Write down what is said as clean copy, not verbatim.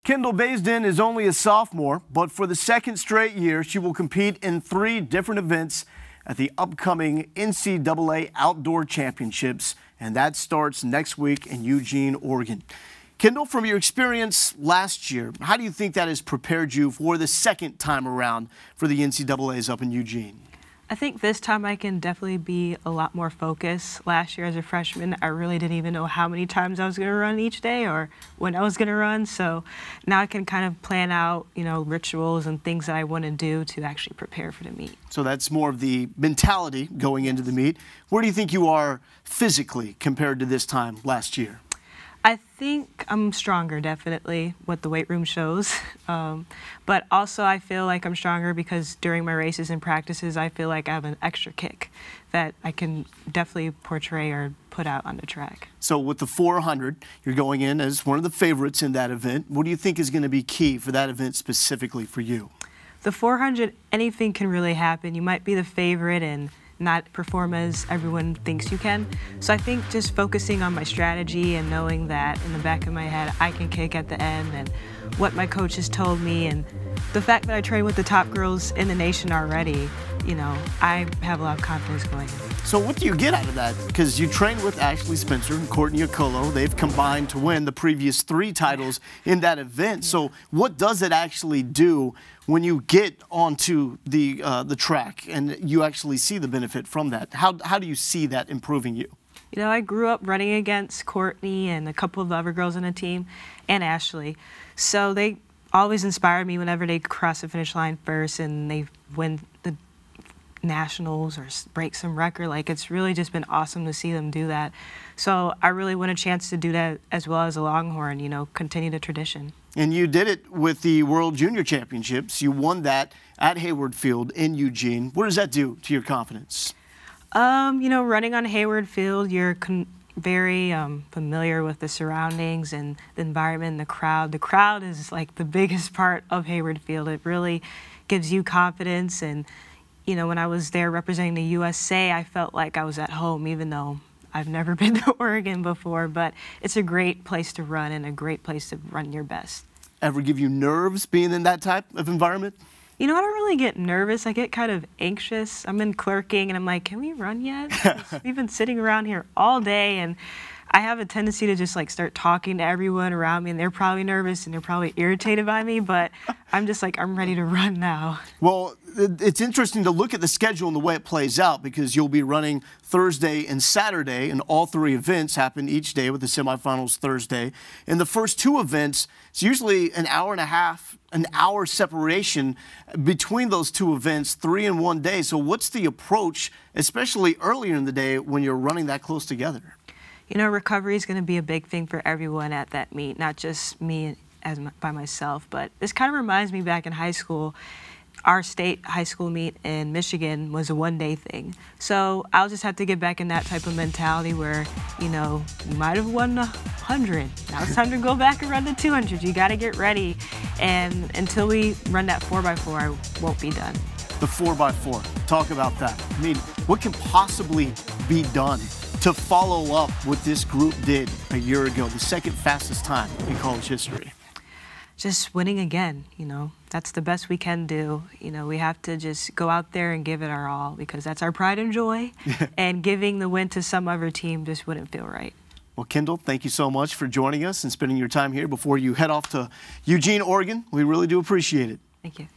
Kendall Baisden is only a sophomore, but for the second straight year, she will compete in 3 different events at the upcoming NCAA Outdoor Championships, and that starts next week in Eugene, Oregon. Kendall, from your experience last year, how do you think that has prepared you for the second time around for the NCAAs up in Eugene? I think this time I can definitely be a lot more focused. Last year as a freshman, I really didn't even know how many times I was going to run each day or when I was going to run. So now I can kind of plan out, rituals and things that I want to do to actually prepare for the meet. So that's more of the mentality going into the meet. Where do you think you are physically compared to this time last year? I think I'm stronger, definitely, what the weight room shows. But also I feel like I'm stronger because during my races and practices, I feel like I have an extra kick that I can definitely portray or put out on the track. So with the 400, you're going in as one of the favorites in that event. What do you think is going to be key for that event specifically for you? The 400, anything can really happen. You might be the favorite and not perform as everyone thinks you can. So I think just focusing on my strategy and knowing that in the back of my head I can kick at the end and what my coach has told me and the fact that I train with the top girls in the nation already, I have a lot of confidence going in. So what do you get out of that? Because you train with Ashley Spencer and Courtney Okolo. They've combined to win the previous 3 titles in that event. So what does it actually do when you get onto the track and you actually see the benefit from that? How do you see that improving you? I grew up running against Courtney and a couple of other girls on the team and Ashley. So they always inspired me whenever they cross the finish line first and they win the nationals or break some record. Like, it's really just been awesome to see them do that. So I really want a chance to do that as well as a Longhorn, continue the tradition. And you did it with the World Junior Championships. You won that at Hayward Field in Eugene. What does that do to your confidence? Running on Hayward Field, you're very familiar with the surroundings and the environment and the crowd. The crowd is like the biggest part of Hayward Field. It really gives you confidence. And, when I was there representing the USA, I felt like I was at home, even though I've never been to Oregon before. But it's a great place to run and a great place to run your best. Ever give you nerves being in that type of environment? I don't really get nervous. I get kind of anxious. I'm in clerking, and I'm like, can we run yet? We've been sitting around here all day, and I have a tendency to just start talking to everyone around me, and they're probably nervous, and they're probably irritated by me, but I'm just like, I'm ready to run now. Well, it's interesting to look at the schedule and the way it plays out because you'll be running Thursday and Saturday, and all 3 events happen each day with the semifinals Thursday. In the first 2 events, it's usually an hour and a half, an hour separation between those 2 events, 3 in one day. So what's the approach, especially earlier in the day when you're running that close together? Recovery is going to be a big thing for everyone at that meet, not just me by myself. But this kind of reminds me back in high school. Our state high school meet in Michigan was a one-day thing. So I'll just have to get back in that type of mentality where, you might have won 100. Now it's time to go back and run the 200. You got to get ready. And until we run that 4x4, I won't be done. The 4x4, talk about that. I mean, what can possibly be done to follow up what this group did a year ago, the second fastest time in college history? Just winning again, that's the best we can do. We have to just go out there and give it our all because that's our pride and joy. And giving the win to some other team just wouldn't feel right. Well, Kendall, thank you so much for joining us and spending your time here before you head off to Eugene, Oregon. We really do appreciate it. Thank you.